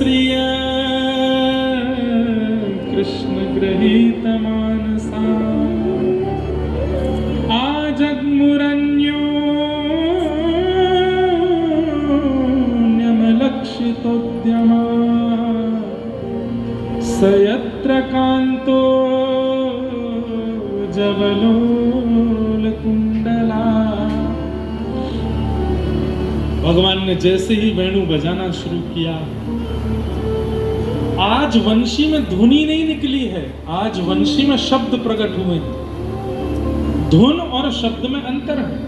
श्रिय कृष्ण गृहीत मानसा आजग्मुरन्योन्यमलक्षितोद्यमा स यत्र कान्तो जवलोलकुण्डला। भगवान ने जैसे ही वेणु बजाना शुरू किया, आज वंशी में ध्वनि नहीं निकली है, आज वंशी में शब्द प्रकट हुए हैं। धुन और शब्द में अंतर है।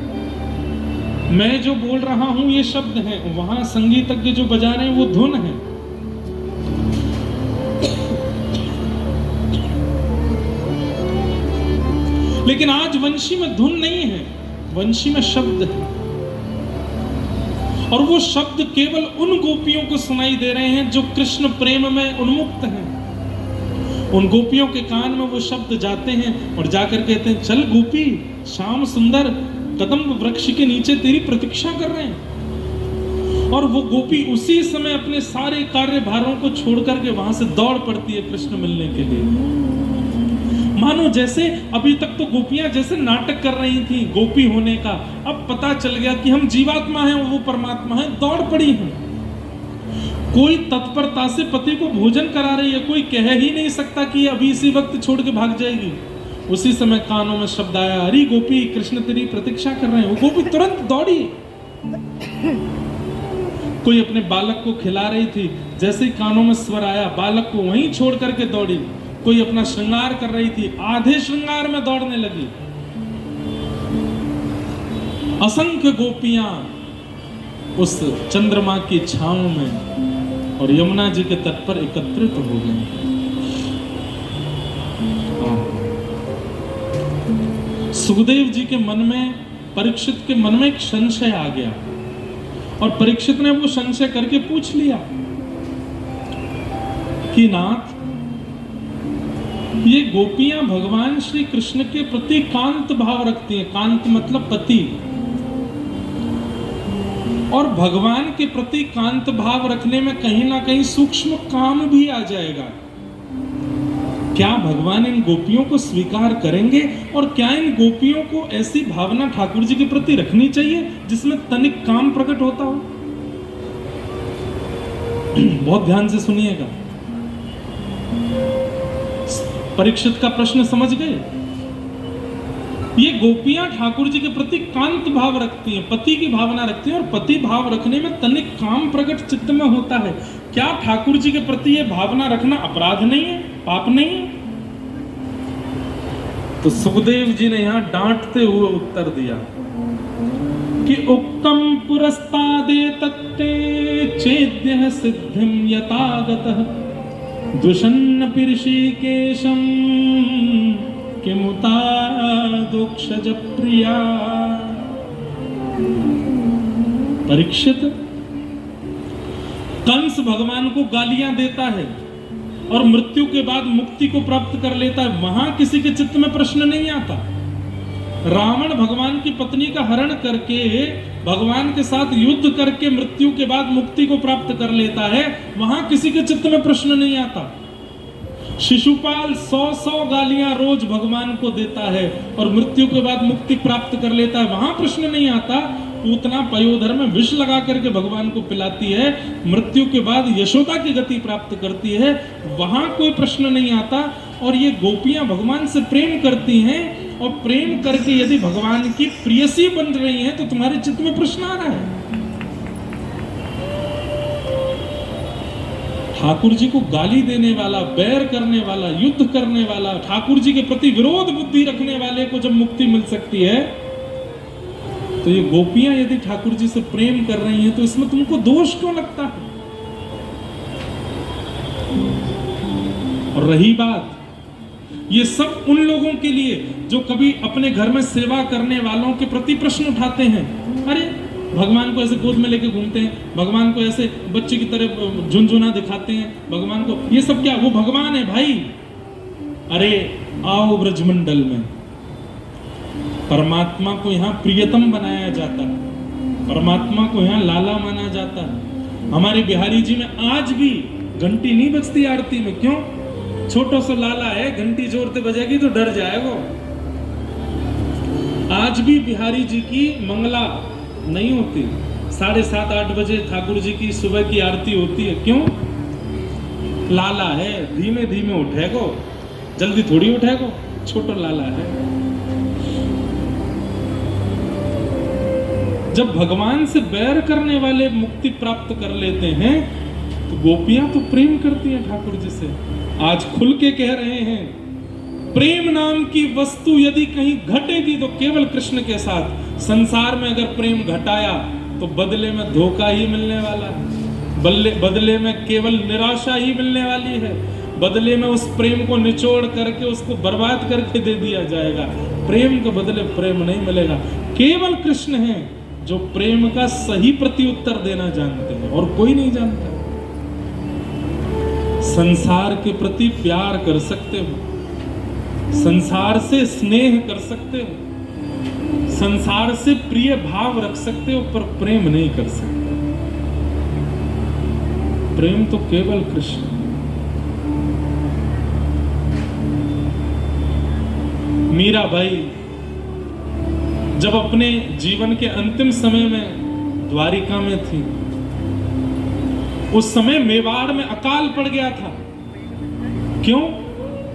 मैं जो बोल रहा हूं ये शब्द है, वहां संगीतज्ञ जो बजा रहे हैं वो धुन है। लेकिन आज वंशी में धुन नहीं है, वंशी में शब्द है। और वो शब्द केवल उन गोपियों को सुनाई दे रहे हैं जो कृष्ण प्रेम में उन्मुक्त हैं। उन गोपियों के कान में वो शब्द जाते हैं और जाकर कहते हैं, चल गोपी, श्याम सुंदर कदम्ब वृक्ष के नीचे तेरी प्रतीक्षा कर रहे हैं। और वो गोपी उसी समय अपने सारे कार्य भारों को छोड़ करके वहां से दौड़ पड़ती है कृष्ण मिलने के लिए। मानो जैसे अभी तक तो गोपियां जैसे नाटक कर रही थी गोपी होने का, अब पता चल गया कि हम जीवात्मा हैं, वो परमात्मा है, दौड़ पड़ी हैं। कोई तत्परता से पति को भोजन करा रही है, कोई कह ही नहीं सकता कि अभी इसी वक्त छोड़ के भाग जाएगी। उसी समय कानों में शब्द आया, अरे गोपी कृष्ण तेरी प्रतीक्षा कर रहे हैं। वो गोपी तुरंत दौड़ी। कोई अपने बालक को खिला रही थी, जैसे ही कानों में स्वर आया बालक को वहीं छोड़ करके दौड़ी। कोई अपना श्रृंगार कर रही थी, आधे श्रृंगार में दौड़ने लगी। असंख्य गोपियां उस चंद्रमा की छांव में और यमुना जी के तट पर एकत्रित हो गई। सुखदेव जी के मन में, परीक्षित के मन में एक संशय आ गया और परीक्षित ने वो संशय करके पूछ लिया कि नाथ, ये गोपियां भगवान श्री कृष्ण के प्रति कांत भाव रखती हैं। कांत मतलब पति। और भगवान के प्रति कांत भाव रखने में कहीं ना कहीं सूक्ष्म काम भी आ जाएगा। क्या भगवान इन गोपियों को स्वीकार करेंगे? और क्या इन गोपियों को ऐसी भावना ठाकुर जी के प्रति रखनी चाहिए जिसमें तनिक काम प्रकट होता हो? बहुत ध्यान से सुनिएगा। परीक्षित का प्रश्न समझ गए? ये गोपियां ठाकुर जी के प्रति कांत भाव रखती हैं, पति की भावना रखती हैं, और पति भाव रखने में तनिक काम प्रकट चित्त में होता है। क्या ठाकुर जी के प्रति ये भावना रखना अपराध नहीं है, पाप नहीं है? तो सुखदेव जी ने यहां डांटते हुए उत्तर दिया कि उक्तम पुरस्तादे तत्ते चेद्यः सिद्धिं यतागतः द्विषन्न ऋषिकेशं किमुता दोक्षज प्रिया। परीक्षित, कंस भगवान को गालियां देता है और मृत्यु के बाद मुक्ति को प्राप्त कर लेता है, वहां किसी के चित्त में प्रश्न नहीं आता। रावण भगवान की पत्नी का हरण करके भगवान के साथ युद्ध करके मृत्यु के बाद मुक्ति को प्राप्त कर लेता है, वहां किसी के चित्त में प्रश्न नहीं आता। शिशुपाल 100 गालियां रोज भगवान को देता है और मृत्यु के बाद मुक्ति प्राप्त कर लेता है, वहां प्रश्न नहीं आता। पूतना पयोधर में विष लगा करके भगवान को पिलाती है, मृत्यु के बाद यशोदा की गति प्राप्त करती है, वहां कोई प्रश्न नहीं आता। और ये गोपियां भगवान से प्रेम करती हैं और प्रेम करके यदि भगवान की प्रियसी बन रही हैं तो तुम्हारे चित्त में प्रश्न आ रहा है। ठाकुर जी को गाली देने वाला, बैर करने वाला, युद्ध करने वाला, ठाकुर जी के प्रति विरोध बुद्धि रखने वाले को जब मुक्ति मिल सकती है, तो ये गोपियां यदि ठाकुर जी से प्रेम कर रही हैं तो इसमें तुमको दोष क्यों लगता है? और रही बात, ये सब उन लोगों के लिए जो कभी अपने घर में सेवा करने वालों के प्रति प्रश्न उठाते हैं। अरे भगवान को ऐसे गोद में लेके घूमते हैं, भगवान को ऐसे बच्चे की तरह झुनझुना दिखाते हैं, भगवान को ये सब क्या, वो भगवान है भाई। अरे आओ ब्रजमंडल में, परमात्मा को यहाँ प्रियतम बनाया जाता है, परमात्मा को यहाँ लाला माना जाता है। हमारे बिहारी जी में आज भी घंटी नहीं बजती आरती में, क्यों? छोटो सा लाला है, घंटी जोरते बजेगी तो डर जाएगा। आज भी बिहारी जी की मंगला नहीं होती, 7:30-8 बजे ठाकुर जी की सुबह की आरती होती है, क्यों? लाला है, धीमे धीमे उठेगो, जल्दी थोड़ी उठेगो, छोटा लाला है। जब भगवान से बैर करने वाले मुक्ति प्राप्त कर लेते हैं तो गोपियां तो प्रेम करती हैं ठाकुर जी से। आज खुल के कह रहे हैं, प्रेम नाम की वस्तु यदि कहीं घटेगी तो केवल कृष्ण के साथ। संसार में अगर प्रेम घटाया तो बदले में धोखा ही मिलने वाला है, बदले में केवल निराशा ही मिलने वाली है, बदले में उस प्रेम को निचोड़ करके उसको बर्बाद करके दे दिया जाएगा। प्रेम के बदले प्रेम नहीं मिलेगा। केवल कृष्ण है जो प्रेम का सही प्रत्युत्तर देना जानते हैं और कोई नहीं जानता। संसार के प्रति प्यार कर सकते हो, संसार से स्नेह कर सकते हो, संसार से प्रिय भाव रख सकते हो, पर प्रेम नहीं कर सकते। प्रेम तो केवल कृष्ण। मीराबाई जब अपने जीवन के अंतिम समय में द्वारिका में थी, उस समय मेवाड़ में अकाल पड़ गया था। क्यों?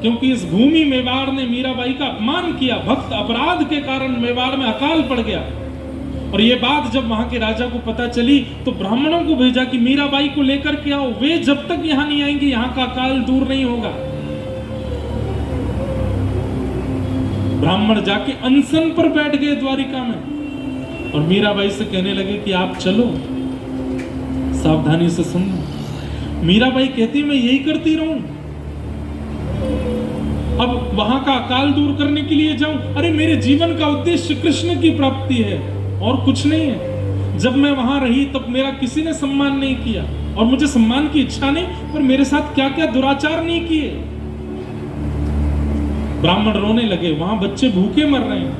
क्योंकि इस भूमि मेवाड़ ने मीराबाई का अपमान किया। भक्त अपराध के कारण मेवाड़ में अकाल पड़ गया। और ये बात जब वहां के राजा को पता चली तो ब्राह्मणों को भेजा कि मीराबाई को लेकर के आओ, वे जब तक यहां नहीं आएंगे यहां का अकाल दूर नहीं होगा। ब्राह्मण जाके अनशन पर बैठ गए द्वारिका में और मीराबाई से कहने लगे कि आप चलो, सावधानी से सुनो। मीराबाई कहती मैं यही करती रहूं, अब वहां का अकाल दूर करने के लिए जाऊं? अरे मेरे जीवन का उद्देश्य कृष्ण की प्राप्ति है और कुछ नहीं है। जब मैं वहां रही तब मेरा किसी ने सम्मान नहीं किया और मुझे सम्मान की इच्छा नहीं, पर मेरे साथ क्या क्या दुराचार नहीं किए। ब्राह्मण रोने लगे, वहां बच्चे भूखे मर रहे हैं,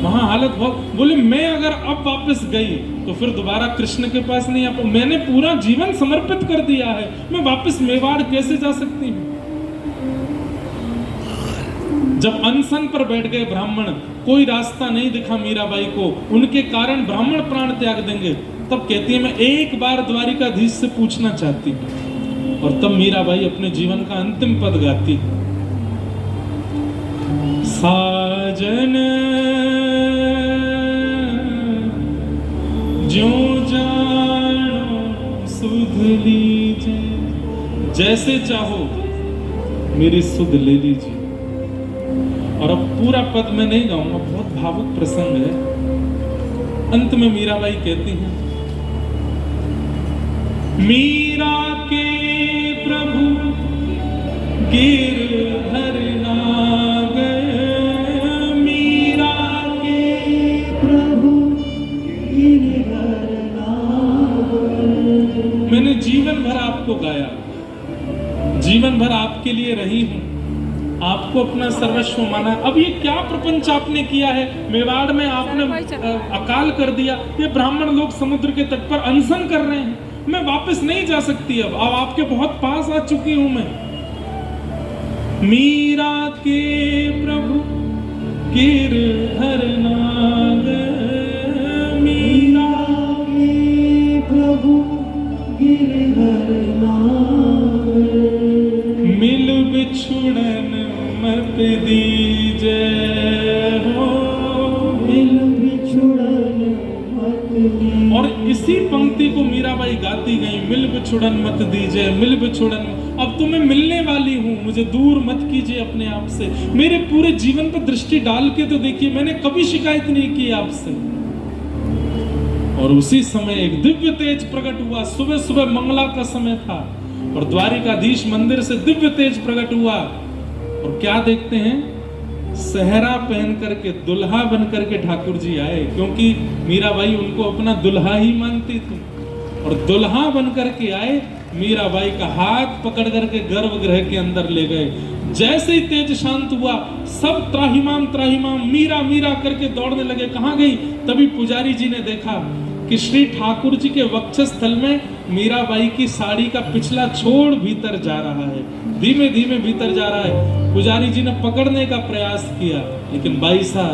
वहां हालत बहुत। बोले मैं अगर अब वापस गई तो फिर दोबारा कृष्ण के पास नहीं आ पाऊं। मैंने पूरा जीवन समर्पित कर दिया है, मैं वापस मेवाड़ कैसे जा सकती हूं? जब अनशन पर बैठ गए ब्राह्मण, कोई रास्ता नहीं दिखा मीराबाई को, उनके कारण ब्राह्मण प्राण त्याग देंगे, तब कहती है मैं एक बार द्वारिकाधीश से पूछना चाहती हूं। और तब मीराबाई अपने जीवन का अंतिम पद गाती, साजन जो जानो सुध लीजिए, जैसे चाहो मेरी सुध ले लीजिए। और अब पूरा पद मैं नहीं गाऊंगा, बहुत भावुक प्रसंग है। अंत में मीराबाई कहती हैं, मीरा के प्रभु गिरधर नागर, मीरा के प्रभु गिरधर नागर। मैंने जीवन भर आपको गाया, जीवन भर आपके लिए रही हूं, आपको अपना सर्वस्व माना। अब ये क्या प्रपंच आपने किया है? मेवाड़ में आपने अकाल कर दिया, ये ब्राह्मण लोग समुद्र के तट पर अनशन कर रहे हैं, मैं वापस नहीं जा सकती। अब आपके बहुत पास आ चुकी हूं मैं। मीरा के प्रभु गिरधर नागर, मीरा के प्रभु गिरधर नागर, मिल बिछुड़न मत दीजे हो, मिल बिछुड़न मत दीजे। और इसी पंक्ति को मीराबाई गाती गई, मिल बिछुड़न मत दीजे, मिल बिछुड़न। अब तो मैं मिलने वाली हूं, मुझे दूर मत कीजिए अपने आप से। मेरे पूरे जीवन पर दृष्टि डाल के तो देखिए, मैंने कभी शिकायत नहीं की आपसे। और उसी समय एक दिव्य तेज प्रकट हुआ। सुबह सुबह मंगला का समय था और द्वारिकाधीश मंदिर से दिव्य तेज प्रकट हुआ। और क्या देखते हैं? सहरा पहन करके, दुल्हा बन करके ठाकुर जी आए, क्योंकि मीराबाई उनको अपना दुल्हा ही मानती थी। और दुल्हा बन करके आए, मीराबाई का हाथ पकड़ करके गर्भगृह के अंदर ले गए। जैसे ही तेज शांत हुआ, सब त्राहिमाम त्राहिमाम मीरा मीरा करके दौड़ने लगे। कहां गई? तभी पुजारी जी ने देखा कि श्री ठाकुर जी के वक्षस्थल में मीराबाई की साड़ी का पिछला छोड़ भीतर जा रहा है, धीमे धीमे भीतर जा रहा है। पुजारी जी ने पकड़ने का प्रयास किया, लेकिन बाई साहब